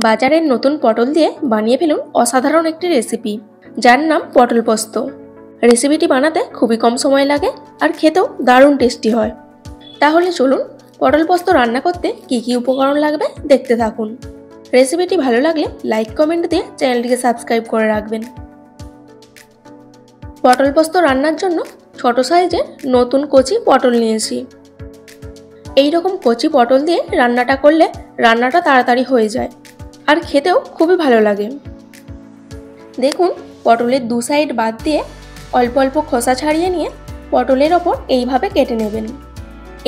বাজারের নতুন পটল দিয়ে বানিয়ে ফেলুন অসাধারণ একটি রেসিপি, যার নাম পটল পোস্ত। রেসিপিটি বানাতে খুবই কম সময় লাগে আর খেতেও দারুণ টেস্টি হয়। তাহলে চলুন পটল পোস্ত রান্না করতে কি কি উপকরণ লাগবে দেখতে থাকুন। রেসিপিটি ভালো লাগলে লাইক কমেন্ট দিয়ে চ্যানেলটিকে সাবস্ক্রাইব করে রাখবেন। পটল পোস্ত রান্নার জন্য ছোট সাইজের নতুন কচি পটল নিয়েছি। এই রকম কচি পটল দিয়ে রান্নাটা করলে রান্নাটা তাড়াতাড়ি হয়ে যায় আর খেতেও খুবই ভালো লাগে। দেখুন, পটলের দু সাইড বাদ দিয়ে অল্প অল্প খোসা ছাড়িয়ে নিয়ে পটলের ওপর এইভাবে কেটে নেবেন।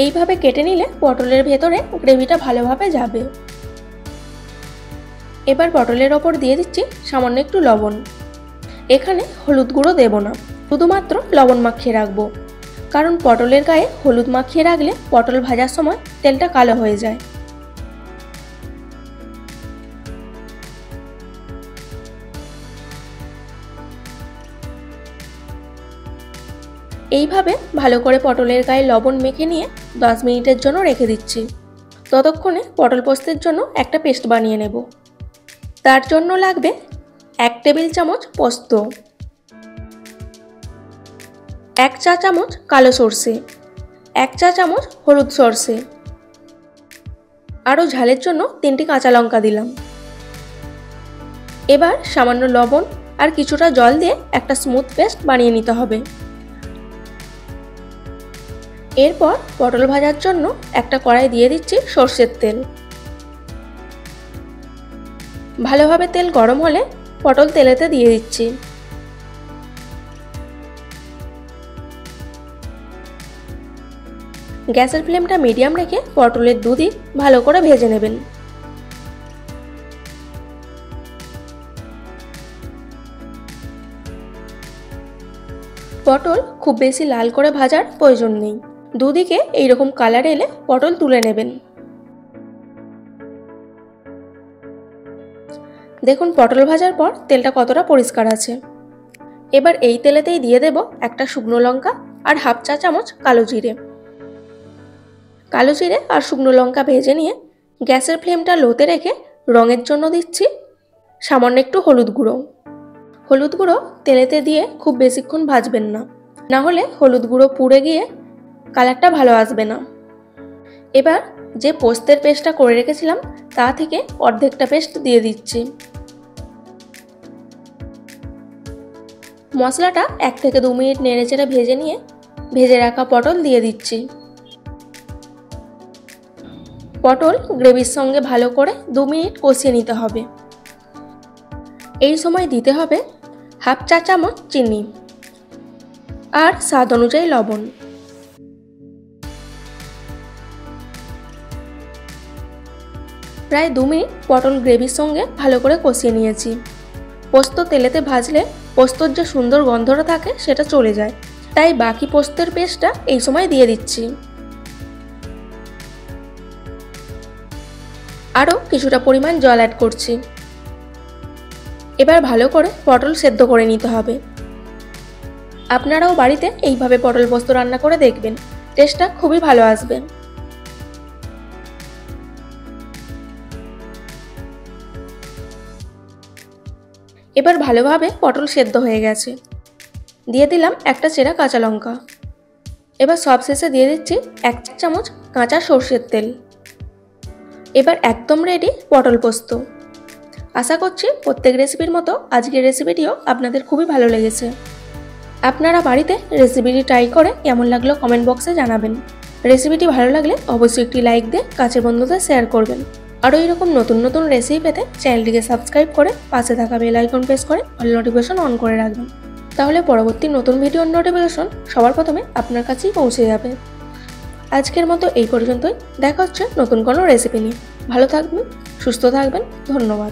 এইভাবে কেটে নিলে পটলের ভেতরে গ্রেভিটা ভালোভাবে যাবে। এবার পটলের ওপর দিয়ে দিচ্ছি সামান্য একটু লবণ। এখানে হলুদ গুঁড়ো দেব না, শুধুমাত্র লবণ মাখিয়ে রাখবো, কারণ পটলের গায়ে হলুদ মাখিয়ে রাখলে পটল ভাজার সময় তেলটা কালো হয়ে যায়। এইভাবে ভালো করে পটলের গায়ে লবণ মেখে নিয়ে 10 মিনিটের জন্য রেখে দিচ্ছি। ততক্ষণে পটল পোস্তের জন্য একটা পেস্ট বানিয়ে নেব। তার জন্য লাগবে 1 টেবিল চামচ পোস্ত, 1 চা চামচ কালো সর্ষে, 1 চা চামচ হলুদ সর্ষে, আরও ঝালের জন্য 3টি কাঁচা লঙ্কা দিলাম। এবার সামান্য লবণ আর কিছুটা জল দিয়ে একটা স্মুথ পেস্ট বানিয়ে নিতে হবে। এরপর পটল ভাজার জন্য একটা কড়াই দিয়ে দিচ্ছি সর্ষের তেল। ভালোভাবে তেল গরম হলে পটল তেলেতে দিয়ে দিচ্ছি। গ্যাসের ফ্লেমটা মিডিয়াম রেখে পটলের দুদিক ভালো করে ভেজে নেবেন। পটল খুব বেশি লাল করে ভাজার প্রয়োজন নেই, দুদিকে এইরকম কালার এলে পটল তুলে নেবেন। দেখুন পটল ভাজার পর তেলটা কতটা পরিষ্কার আছে। এবার এই তেলেতেই দিয়ে দেব একটা শুকনো লঙ্কা আর 1/2 চা চামচ কালো জিরে। কালো জিরে আর শুকনো লঙ্কা ভেজে নিয়ে গ্যাসের ফ্লেমটা লোতে রেখে রঙের জন্য দিচ্ছি সামান্য একটু হলুদ গুঁড়ো। হলুদ গুঁড়ো তেলেতে দিয়ে খুব বেশিক্ষণ ভাজবেন না, না হলে হলুদ গুঁড়ো পুড়ে গিয়ে কালারটা ভালো আসবে না। এবার যে পোস্তের পেস্টটা করে রেখেছিলাম তা থেকে অর্ধেকটা পেস্ট দিয়ে দিচ্ছি। মশলাটা 1 থেকে 2 মিনিট নেড়েচেড়ে ভেজে নিয়ে ভেজে রাখা পটল দিয়ে দিচ্ছি। পটল গ্রেভির সঙ্গে ভালো করে 2 মিনিট কষিয়ে নিতে হবে। এই সময় দিতে হবে 1/2 চা চামচ চিনি আর স্বাদ অনুযায়ী লবণ। প্রায় 2 মিনিট পটল গ্রেভির সঙ্গে ভালো করে কষিয়ে নিয়েছি। পোস্ত তেলেতে ভাজলে পোস্তর যে সুন্দর গন্ধটা থাকে সেটা চলে যায়, তাই বাকি পোস্তের পেস্টটা এই সময় দিয়ে দিচ্ছি। আরও কিছুটা পরিমাণ জল অ্যাড করছি। এবার ভালো করে পটল সেদ্ধ করে নিতে হবে। আপনারাও বাড়িতে এইভাবে পটল পোস্ত রান্না করে দেখবেন, টেস্টটা খুবই ভালো আসবে। এবার ভালোভাবে পটল সেদ্ধ হয়ে গেছে। দিয়ে দিলাম একটা চেরা কাঁচা লঙ্কা। এবার সব শেষে দিয়ে দিচ্ছি 1 চামচ কাঁচা সর্ষের তেল। এবার একদম রেডি পটল পোস্ত। আশা করছি প্রত্যেক রেসিপির মতো আজকের রেসিপিটিও আপনাদের খুবই ভালো লেগেছে। আপনারা বাড়িতে রেসিপিটি ট্রাই করে কেমন লাগলো কমেন্ট বক্সে জানাবেন। রেসিপিটি ভালো লাগলে অবশ্যই একটি লাইক দিয়ে কাছের বন্ধুদের শেয়ার করবেন। আরও এরকম নতুন নতুন রেসিপি পেতে চ্যানেলটিকে সাবস্ক্রাইব করে পাশে থাকা বেল আইকন প্রেস করে অল নোটিফিকেশন অন করে রাখবেন। তাহলে পরবর্তী নতুন ভিডিওর নোটিফিকেশন সবার প্রথমে আপনার কাছেই পৌঁছে যাবে। আজকের মতো এই পর্যন্তই। দেখা হচ্ছে নতুন কোনো রেসিপি নিয়ে। ভালো থাকবেন, সুস্থ থাকবেন। ধন্যবাদ।